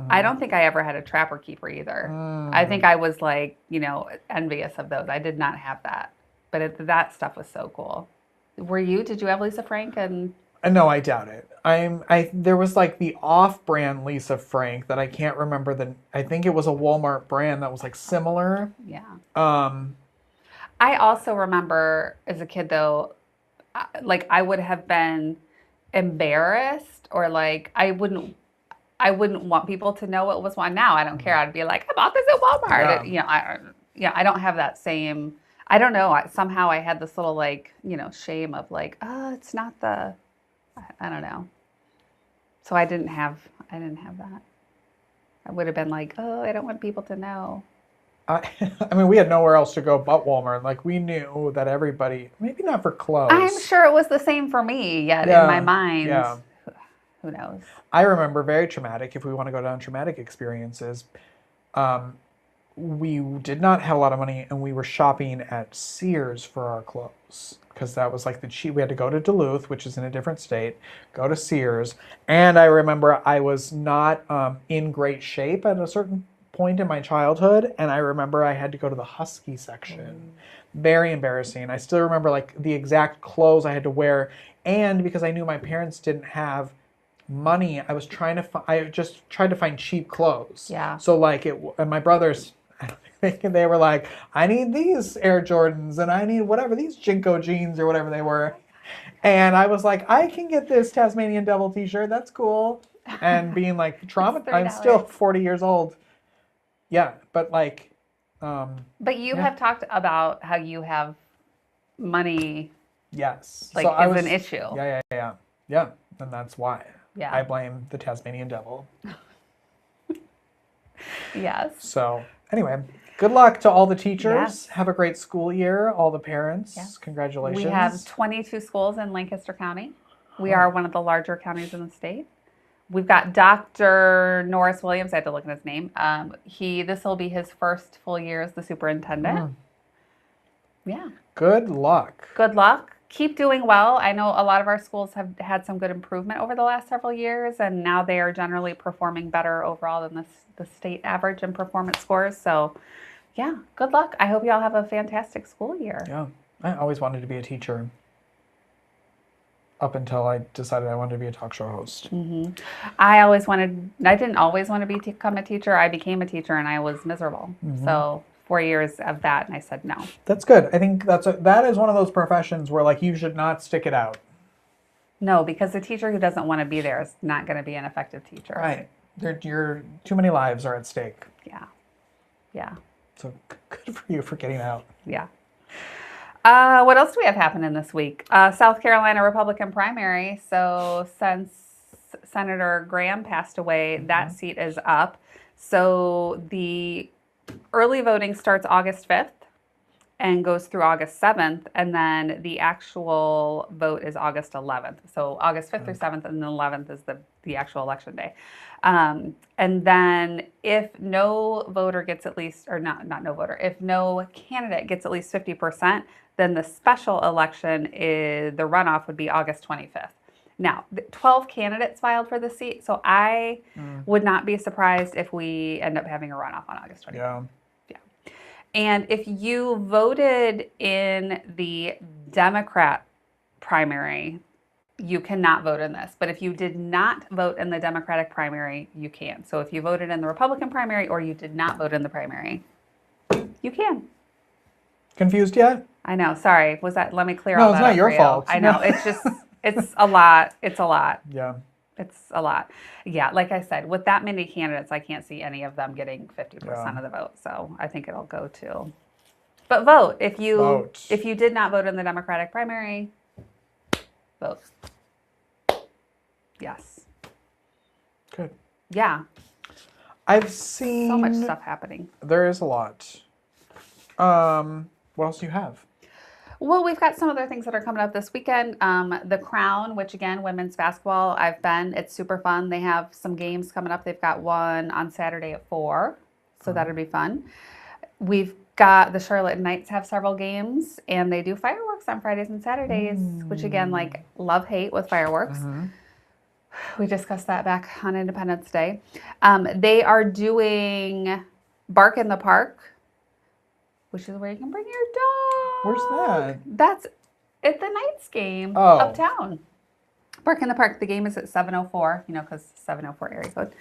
I don't think I ever had a Trapper Keeper either. I think I was like, envious of those. I did not have that, but that stuff was so cool. Did you have Lisa Frank? And No, I doubt it. There was like the off-brand Lisa Frank that I can't remember I think it was a Walmart brand that was like similar. Yeah. I also remember as a kid though, like I would have been embarrassed or like I wouldn't want people to know what was one. Now I don't care. I'd be like, I bought this at Walmart. Yeah. I don't have that same. I don't know. Somehow I had this little like shame of like, oh, it's not the. I don't know. So I didn't have that. I would have been like, oh, I don't want people to know. I mean, we had nowhere else to go but Walmart. Like, we knew that everybody, maybe not for clothes. I'm sure it was the same for me, yet in my mind. Yeah. Who knows? I remember very traumatic, if we want to go down traumatic experiences, we did not have a lot of money, and we were shopping at Sears for our clothes. Because that was like we had to go to Duluth, which is in a different state, go to Sears. And I remember I was not in great shape at a certain point in my childhood. And I remember I had to go to the Husky section. Very embarrassing. I still remember like the exact clothes I had to wear. And because I knew my parents didn't have money, I just tried to find cheap clothes. Yeah. So like and my brothers, they were like, I need these Air Jordans and I need whatever, these Jinko jeans or whatever they were. And I was like, I can get this Tasmanian Devil t-shirt. That's cool. And being like traumatized. I'm still 40 years old. Yeah. But like. But you have talked about how you have money. Yes. Like so is an issue. Yeah. And that's why. Yeah. I blame the Tasmanian Devil. Yes. So anyway. Good luck to all the teachers. Yes. Have a great school year. All the parents. Yeah. Congratulations. We have 22 schools in Lancaster County. We are one of the larger counties in the state. We've got Dr. Norris Williams. I had to look at his name. This will be his first full year as the superintendent. Yeah. Good luck. Good luck. Keep doing well. I know a lot of our schools have had some good improvement over the last several years, and now they are generally performing better overall than the state average in performance scores. So, yeah, good luck. I hope you all have a fantastic school year. Yeah, I always wanted to be a teacher. up until I decided I wanted to be a talk show host. I didn't always want to become a teacher. I became a teacher and I was miserable. So 4 years of that, and I said no. That's good. I think that is one of those professions where like you should not stick it out. No, because the teacher who doesn't want to be there is not going to be an effective teacher. Right. Too many lives are at stake. Yeah. Yeah. So good for you for getting out. Yeah. What else do we have happening this week? South Carolina Republican primary. So since Senator Graham passed away, that seat is up. So the early voting starts August 5th and goes through August 7th. And then the actual vote is August 11th. So August 5th through 7th and then 11th is the actual election day. And then if no voter gets at least, or not no voter, if no candidate gets at least 50%, then the special election the runoff would be August 25th. Now, 12 candidates filed for the seat, so I would not be surprised if we end up having a runoff on August 25th. Yeah. Yeah. And if you voted in the Democrat primary, you cannot vote in this. But if you did not vote in the Democratic primary, you can. So if you voted in the Republican primary or you did not vote in the primary, you can. Confused yet? I know. Sorry. Let me clear all that up. No, it's not your fault. I know. It's just, it's a lot. It's a lot. Yeah. It's a lot. Yeah. Like I said, with that many candidates, I can't see any of them getting 50% of the vote. So I think it'll go to. But vote. If you did not vote in the Democratic primary, vote. Yes. Good. Yeah. I've seen so much stuff happening. There is a lot. What else do you have? Well, we've got some other things that are coming up this weekend. The Crown, which again, women's basketball, it's super fun. They have some games coming up. They've got one on Saturday at 4, so that'll be fun. We've got the Charlotte Knights have several games, and they do fireworks on Fridays and Saturdays, which again, like love-hate with fireworks. We discussed that back on Independence Day. They are doing Bark in the Park, which is where you can bring your dog. Where's that? That's at the Knights game uptown. Bark in the Park. The game is at 7:04, because 7:04 area code.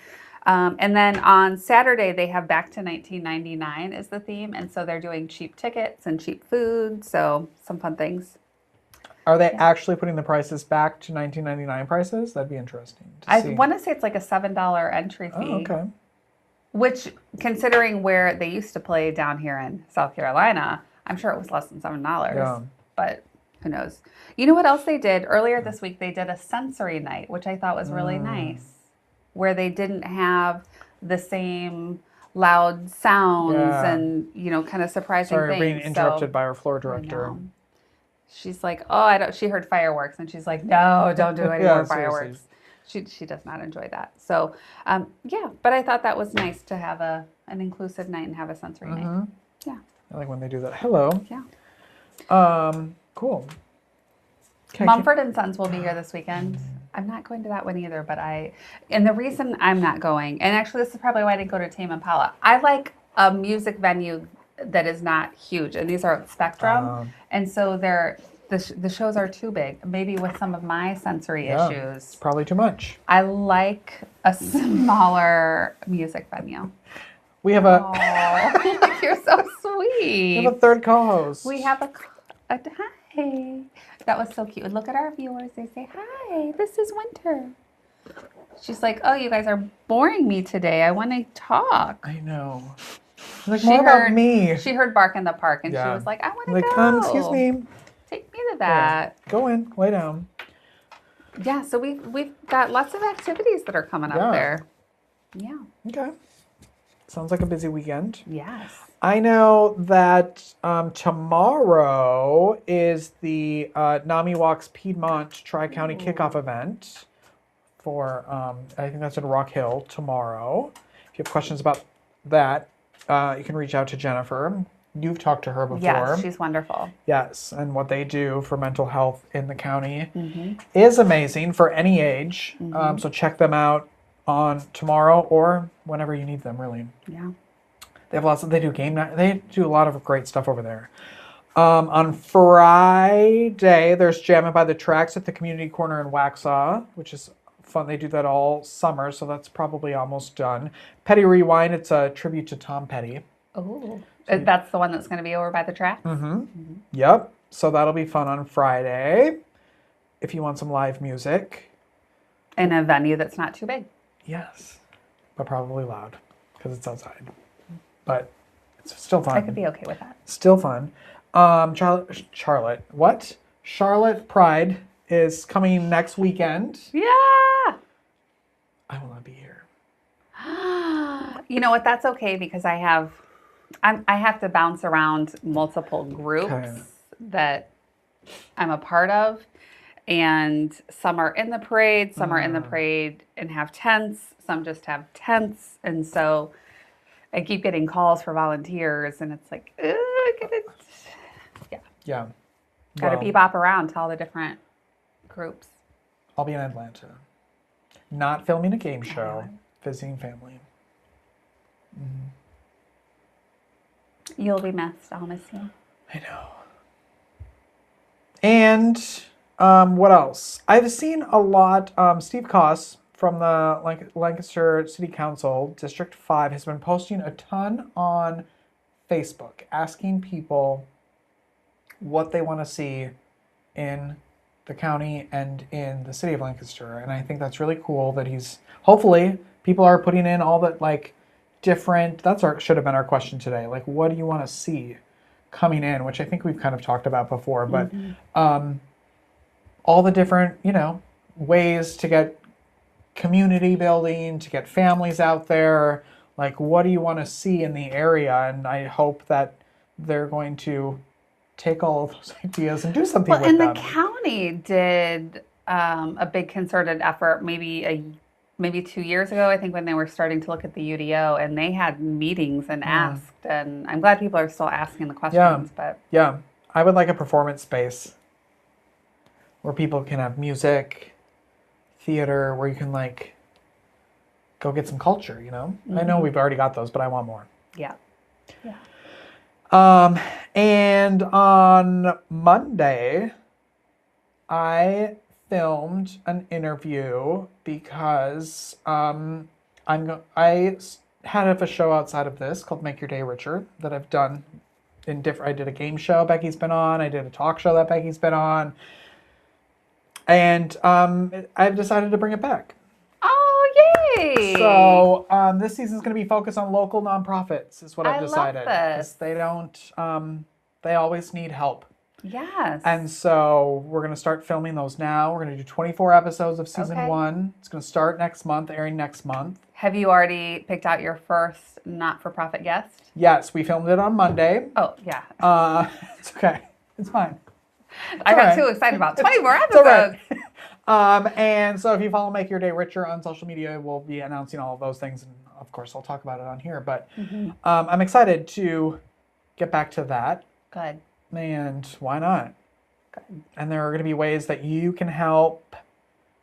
And then on Saturday, they have Back to 1999 is the theme. And so they're doing cheap tickets and cheap food. So some fun things. Are they actually putting the prices back to 1999 prices? That'd be interesting to see. I want to say it's like a $7 entry fee. Oh, okay. Which, considering where they used to play down here in South Carolina, I'm sure it was less than $7. Yeah. But who knows? You know what else they did? Earlier this week, they did a sensory night, which I thought was really nice, where they didn't have the same loud sounds and, kind of surprising things. Sorry, being interrupted by our floor director. She's like, she heard fireworks, and she's like, no, don't do any more fireworks. She does not enjoy that. So, but I thought that was nice to have an inclusive night and have a sensory night. Yeah. I like when they do that. Hello. Yeah. Cool. Mumford & Sons will be here this weekend. I'm not going to that one either, and the reason I'm not going, and actually this is probably why I didn't go to Tame Impala. I like a music venue that is not huge, and these are at Spectrum, and so the shows are too big, maybe with some of my sensory issues. It's probably too much. I like a smaller music venue. We have You're so sweet. We have a third co-host. We have a hi. That was so cute. Look at our viewers. They say, hi, this is Winter. She's like, oh, you guys are boring me today. I want to talk. I know. Like, more about me. She heard Bark in the Park, and she was like, I want to go. Excuse me. Take me to that. Yeah. Go in. Lay down. Yeah, so we've got lots of activities that are coming up there. Yeah. Okay. Sounds like a busy weekend. Yes. I know that tomorrow is the NAMI Walks Piedmont Tri-County Kickoff event for, I think that's in Rock Hill tomorrow. If you have questions about that, you can reach out to Jennifer. You've talked to her before. Yes, she's wonderful. Yes, and what they do for mental health in the county is amazing for any age. So check them out on tomorrow or whenever you need them, really. Yeah. They have they do game night. They do a lot of great stuff over there. On Friday, there's Jamming by the Tracks at the Community Corner in Waxhaw, which is fun. They do that all summer, so that's probably almost done. Petty Rewind, it's a tribute to Tom Petty. Oh, that's the one that's going to be over by the tracks? Yep. So that'll be fun on Friday if you want some live music. In a venue that's not too big. Yes, but probably loud because it's outside. But it's still fun. I could be okay with that. Still fun. Charlotte. What? Charlotte Pride is coming next weekend. Yeah. I will not be here. You know what? That's okay because I have to bounce around multiple groups that I'm a part of. And some are in the parade, some are in the parade and have tents, some just have tents. And so I keep getting calls for volunteers and it's like, Yeah. Got to bebop around to all the different groups. I'll be in Atlanta. Not filming a game show, visiting family. You'll be missed. I'll miss you. I know. And what else? I've seen a lot. Steve Koss from the Lancaster City Council, District 5, has been posting a ton on Facebook, asking people what they want to see in the county and in the city of Lancaster. And I think that's really cool that hopefully people are putting in all that different, should have been our question today. Like, what do you want to see coming in? Which I think we've kind of talked about before, but all the different, ways to get community building, to get families out there. Like, what do you want to see in the area? And I hope that they're going to take all of those ideas and do something with them. Well, and the county did a big concerted effort maybe 2 years ago, I think, when they were starting to look at the UDO, and they had meetings and asked, and I'm glad people are still asking the questions. Yeah, I would like a performance space where people can have music, theater, where you can go get some culture, I know we've already got those, but I want more. Yeah. And on Monday, I filmed an interview because I had a show outside of this called Make Your Day Richer that I've done I did a game show Becky's been on. I did a talk show that Becky's been on. And I've decided to bring it back. Oh, yay! So this season's going to be focused on local nonprofits, is what I've decided. Love this. They don't, they always need help. Yes. And so we're going to start filming those now. We're going to do 24 episodes of season 1. It's going to start next month, airing next month. Have you already picked out your first not-for-profit guest? Yes, we filmed it on Monday. Oh, yeah. It's okay. It's fine. I got too excited about 24 episodes. And so if you follow Make Your Day Richer on social media, we'll be announcing all of those things. And of course, I'll talk about it on here. But I'm excited to get back to that. Good. And why not? Good. And there are going to be ways that you can help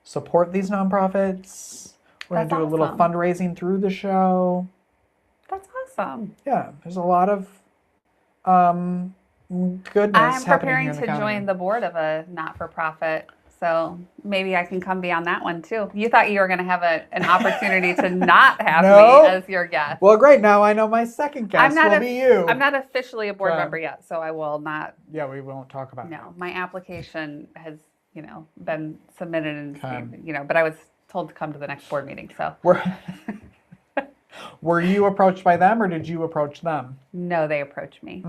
support these nonprofits. We're going to do a little fundraising through the show. That's awesome. Yeah, there's a lot of goodness I'm happening preparing to join the board of a not-for-profit, so maybe I can come be on that one too. You thought you were going to have an opportunity to not have me as your guest. Well, great. Now I know my second guest will be you. I'm not officially a board member yet, so I will not. Yeah, we won't talk about it. No, my application has, been submitted and, but I was told to come to the next board meeting, so. Were you approached by them or did you approach them? No, they approached me.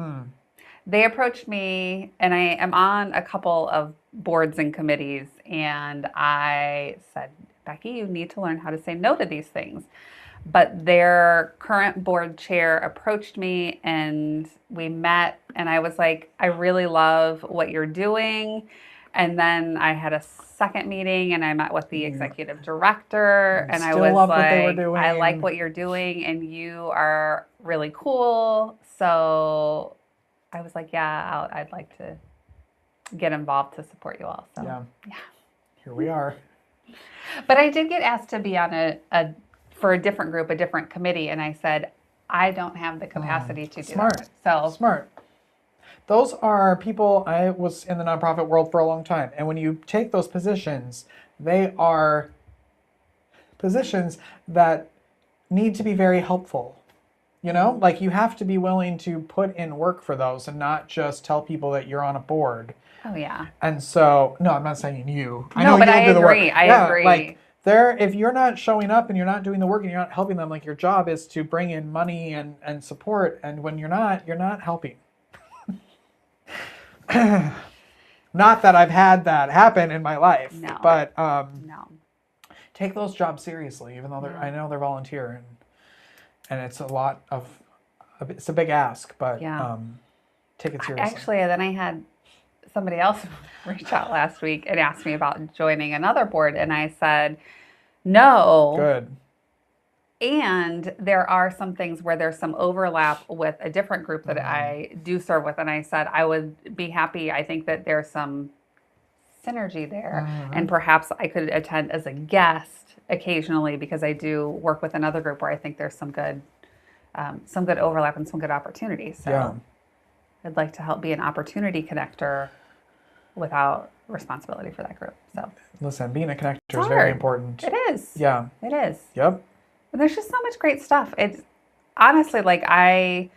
They approached me, and I am on a couple of boards and committees, and I said, Becky, you need to learn how to say no to these things. But their current board chair approached me, and we met, and I was like, I really love what you're doing. And then I had a second meeting, and I met with the executive director, and I was like, I like what you're doing, and you are really cool. So I was like, yeah, I'd like to get involved to support you all. So yeah. Here we are. But I did get asked to be on for a different group, a different committee, and I said, I don't have the capacity to do that. So smart. Those are people, I was in the nonprofit world for a long time. And when you take those positions, they are positions that need to be very helpful. You know, like you have to be willing to put in work for those and not just tell people that you're on a board. Oh yeah. And so, no, I'm not saying you. I No, know but you'll I do the work. agree. I Yeah, agree. like if you're not showing up and you're not doing the work and you're not helping them, like your job is to bring in money and support. And when you're not helping. Not that I've had that happen in my life, No. but No. take those jobs seriously, even though I know they're volunteer and it's it's a big ask, but take it seriously. Actually, then I had somebody else reach out last week and asked me about joining another board, and I said no. Good. And there are some things where there's some overlap with a different group that I do serve with, and I said I would be happy. I think that there's some synergy there, and perhaps I could attend as a guest occasionally because I do work with another group where I think there's some good overlap and some good opportunities. So I'd like to help be an opportunity connector without responsibility for that group. So listen, being a connector is very important. It is. Yeah. It is. Yep. And there's just so much great stuff. It's honestly like I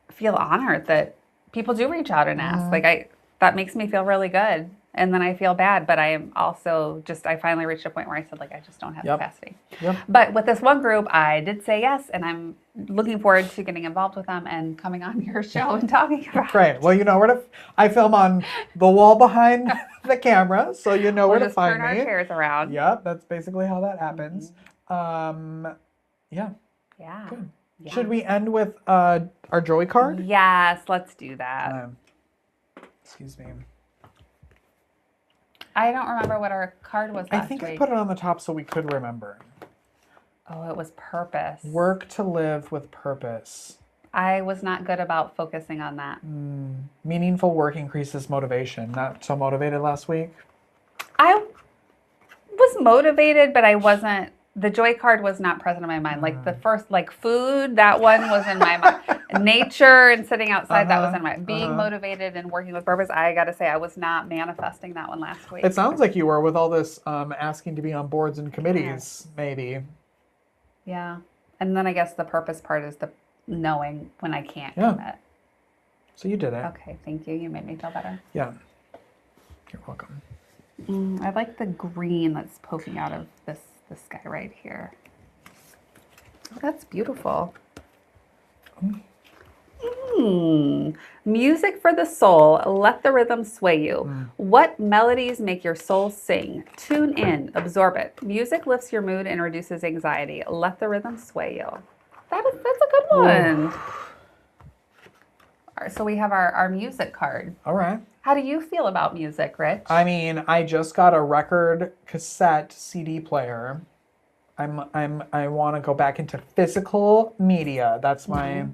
feel honored that people do reach out and ask. Like that makes me feel really good. And then I feel bad, but I am also I finally reached a point where I said, like, I just don't have capacity. Yep. But with this one group, I did say yes, and I'm looking forward to getting involved with them and coming on your show and talking about it. Great. Well, you know where to, I film on the wall behind the camera, so you know where to find me. We'll just turn our chairs around. Yep, that's basically how that happens. Yeah. Good. Yeah. Should we end with our Joey card? Yes, let's do that. Excuse me. I don't remember what our card was last week. I put it on the top so we could remember. Oh, it was purpose. Work to live with purpose. I was not good about focusing on that. Meaningful work increases motivation. Not so motivated last week? I was motivated, but I wasn't. The joy card was not present in my mind. Like the first, like food, that one was in my mind. Nature and sitting outside, that was in my mind. Being motivated and working with purpose, I got to say, I was not manifesting that one last week. It sounds like you were with all this asking to be on boards and committees, maybe. Yeah. And then I guess the purpose part is the knowing when I can't commit. So you did it. Okay, thank you. You made me feel better. Yeah. You're welcome. I like the green that's poking out of this guy right here. Oh, that's beautiful. Music for the soul. Let the rhythm sway you. What melodies make your soul sing? Tune in. Absorb it. Music lifts your mood and reduces anxiety. Let the rhythm sway you. That's a good one. All right, so we have our music card. All right. How do you feel about music, Rich? I mean, I just got a record cassette CD player. I want to go back into physical media. That's my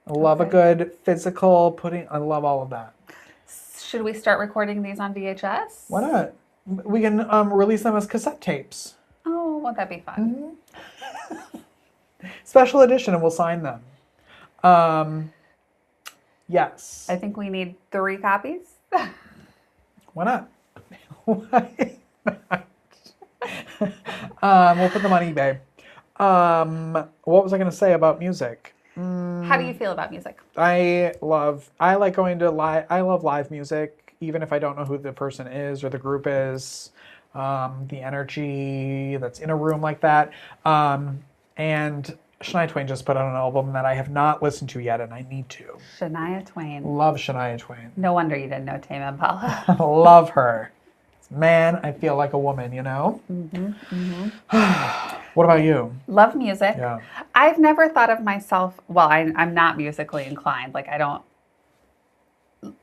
I love a good physical I love all of that. Should we start recording these on VHS? Why not? We can release them as cassette tapes. Oh, won't that be fun? Special edition, and we'll sign them. Yes. I think we need 3 copies. Why not? Why not? We'll put them on eBay. What was I going to say about music? How do you feel about music? I like going to I love live music, even if I don't know who the person is or the group is. The energy that's in a room like that. And Shania Twain just put out an album that I have not listened to yet, and I need to. Shania Twain. Love Shania Twain. No wonder you didn't know Tame Impala. Love her. Man, I feel like a woman, you know? What about you? Love music. Yeah. I've never thought of myself, well, I'm not musically inclined. Like, I don't,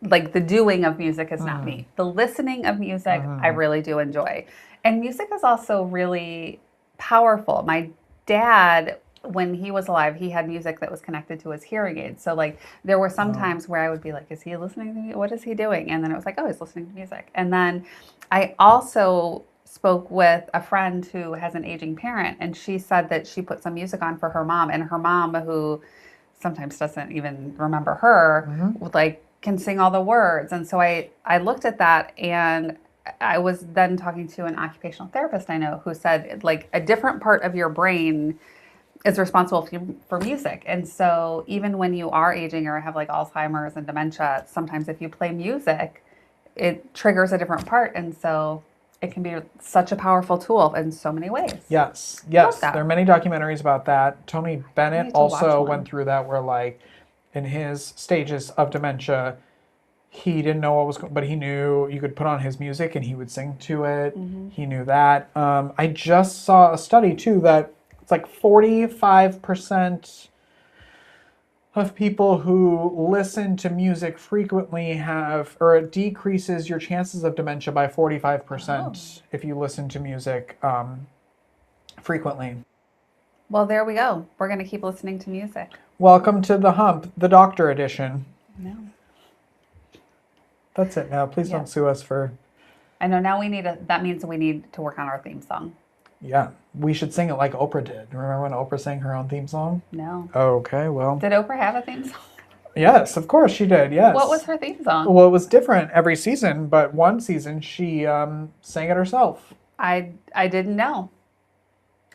like, the doing of music is not me. The listening of music, I really do enjoy. And music is also really powerful. My dad, when he was alive, he had music that was connected to his hearing aids. So like there were some times where I would be like, is he listening to me? What is he doing? And then it was like, oh, he's listening to music. And then I also spoke with a friend who has an aging parent, and she said that she put some music on for her mom, and her mom, who sometimes doesn't even remember her, like can sing all the words. And so I looked at that, and I was then talking to an occupational therapist I know who said, like, a different part of your brain is responsible for music. And so even when you are aging or have like Alzheimer's and dementia, sometimes if you play music, it triggers a different part. And so it can be such a powerful tool in so many ways. Yes. There are many documentaries about that. Tony Bennett also went through that, where like in his stages of dementia, he didn't know what was going, but he knew you could put on his music and he would sing to it. Mm-hmm. He knew that. I just saw a study too that it's like 45% of people who listen to music frequently have, or it decreases your chances of dementia by 45% if you listen to music frequently. Well, there we go. We're going to keep listening to music. Welcome to the Hump, the doctor edition. No. That's it now. Please don't sue us for... I know now that means we need to work on our theme song. Yeah, we should sing it like Oprah did. Remember when Oprah sang her own theme song? No. Okay, well. Did Oprah have a theme song? Yes, of course she did, yes. What was her theme song? Well, it was different every season, but one season she sang it herself. I didn't know.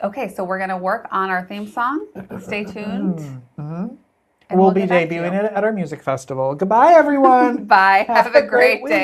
Okay, so we're going to work on our theme song. Stay tuned. Mm-hmm. We'll be debuting it at our music festival. Goodbye, everyone. Bye. Have a great day.